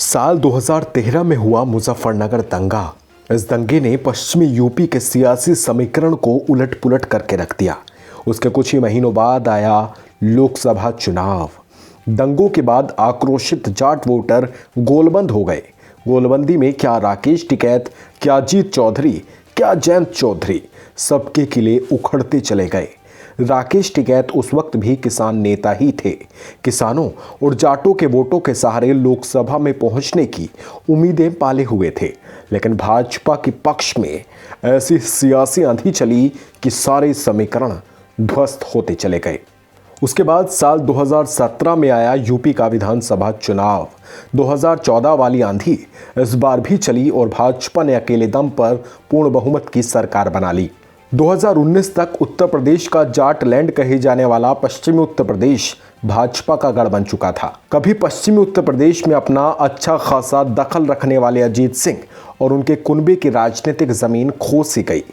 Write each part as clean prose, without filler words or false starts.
साल 2013 में हुआ मुजफ्फरनगर दंगा। इस दंगे ने पश्चिमी यूपी के सियासी समीकरण को उलट-पुलट करके रख दिया। उसके कुछ ही महीनों बाद आया लोकसभा चुनाव। दंगों के बाद आक्रोशित जाट वोटर गोलबंद हो गए। गोलबंदी में क्या राकेश टिकैत, क्या अजीत चौधरी, क्या जयंत चौधरी, सबके किले उखड़ते चले गए। राकेश टिकैत उस वक्त भी किसान नेता ही थे। किसानों और जाटों के वोटों के सहारे लोकसभा में पहुंचने की उम्मीदें पाले हुए थे, लेकिन भाजपा के पक्ष में ऐसी सियासी आंधी चली कि सारे समीकरण ध्वस्त होते चले गए। उसके बाद साल 2017 में आया यूपी का विधानसभा चुनाव। 2014 वाली आंधी इस बार भी चली और भाजपा ने अकेले दम पर पूर्ण बहुमत की सरकार बना ली। 2019 तक उत्तर प्रदेश का जाट लैंड कहे जाने वाला पश्चिमी उत्तर प्रदेश भाजपा का गढ़ बन चुका था। कभी पश्चिमी उत्तर प्रदेश में अपना अच्छा खासा दखल रखने वाले अजीत सिंह और उनके कुनबे की राजनीतिक जमीन खो सी गई।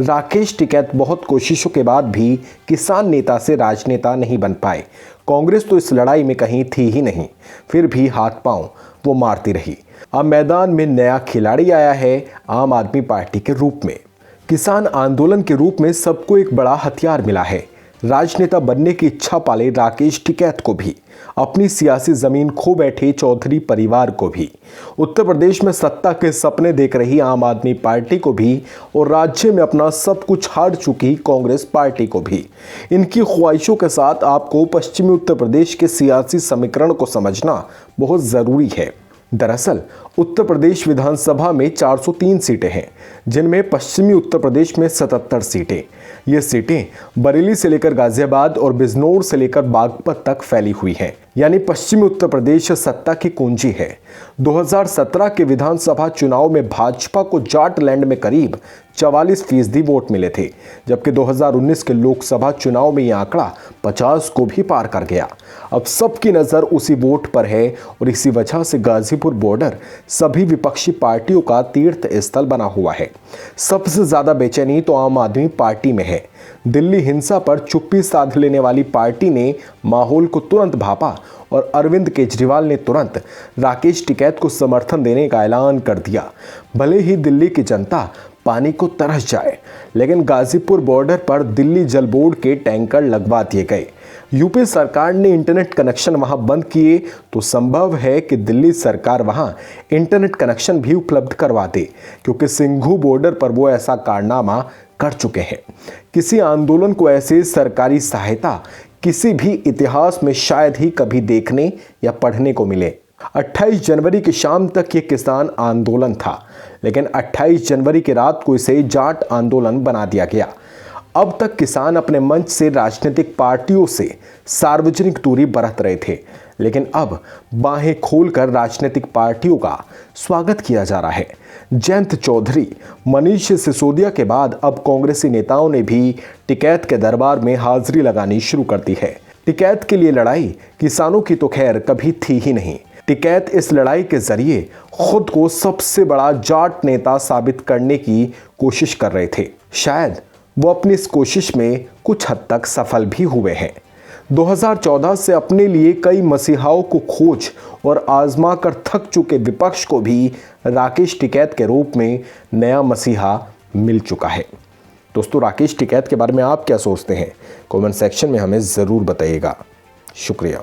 राकेश टिकैत बहुत कोशिशों के बाद भी किसान नेता से राजनेता नहीं बन पाए। कांग्रेस तो इस लड़ाई में कहीं थी ही नहीं, फिर भी हाथ पांव वो मारती रही। अब मैदान में नया खिलाड़ी आया है आम आदमी पार्टी के रूप में। किसान आंदोलन के रूप में सबको एक बड़ा हथियार मिला है। राजनेता बनने की इच्छा पाले राकेश टिकैत को भी, अपनी सियासी जमीन खो बैठे चौधरी परिवार को भी, उत्तर प्रदेश में सत्ता के सपने देख रही आम आदमी पार्टी को भी और राज्य में अपना सब कुछ हार चुकी कांग्रेस पार्टी को भी। इनकी ख्वाहिशों के साथ आपको पश्चिमी उत्तर प्रदेश के सियासी समीकरण को समझना बहुत ज़रूरी है। दरअसल उत्तर प्रदेश विधानसभा में 403 सीटें हैं, जिनमें पश्चिमी उत्तर प्रदेश में 77 सीटें। ये सीटें बरेली से लेकर गाजियाबाद और बिजनौर से लेकर बागपत तक फैली हुई हैं, यानी पश्चिमी उत्तर प्रदेश सत्ता की कुंजी है। 2017 के विधानसभा चुनाव में भाजपा को जाट लैंड में करीब 44% वोट मिले थे, जबकि 2019 के लोकसभा चुनाव में यह आंकड़ा 50 को भी पार कर गया। अब सबकी नज़र उसी वोट पर है और इसी वजह से गाजीपुर बॉर्डर सभी विपक्षी पार्टियों का तीर्थ स्थल बना हुआ है। सबसे ज़्यादा बेचैनी तो आम आदमी पार्टी में है। दिल्ली हिंसा पर चुप्पी साध लेने वाली पार्टी ने माहौल को तुरंत भांपा और अरविंद केजरीवाल ने तुरंत राकेश टिकैत को समर्थन देने का ऐलान कर दिया। भले ही दिल्ली की जनता पानी को तरस जाए, लेकिन गाजीपुर बॉर्डर पर दिल्ली जल बोर्ड के टैंकर लगवा दिए गए। यूपी सरकार ने इंटरनेट कनेक्शन वहां बंद किए तो संभव है कि दिल्ली सरकार वहां इंटरनेट कनेक्शन भी उपलब्ध करवा दे, क्योंकि सिंघू बॉर्डर पर वो ऐसा कारनामा कर चुके हैं। किसी आंदोलन को ऐसे सरकारी सहायता किसी भी इतिहास में शायद ही कभी देखने या पढ़ने को मिले। 28 जनवरी की शाम तक ये किसान आंदोलन था, लेकिन 28 जनवरी की रात को इसे जाट आंदोलन बना दिया गया। अब तक किसान अपने मंच से राजनीतिक पार्टियों से सार्वजनिक दूरी बरत रहे थे, लेकिन अब बाहें खोलकर राजनीतिक पार्टियों का स्वागत किया जा रहा है। जयंत चौधरी, मनीष सिसोदिया के बाद अब कांग्रेसी नेताओं ने भी टिकैत के दरबार में हाजिरी लगानी शुरू कर दी है। टिकैत के लिए लड़ाई किसानों की तो खैर कभी थी ही नहीं। टिकैत इस लड़ाई के जरिए खुद को सबसे बड़ा जाट नेता साबित करने की कोशिश कर रहे थे। शायद वो अपनी इस कोशिश में कुछ हद तक सफल भी हुए हैं। 2014 से अपने लिए कई मसीहाओं को खोज और आजमा कर थक चुके विपक्ष को भी राकेश टिकैत के रूप में नया मसीहा मिल चुका है। दोस्तों, राकेश टिकैत के बारे में आप क्या सोचते हैं? कमेंट सेक्शन में हमें ज़रूर बताइएगा। शुक्रिया।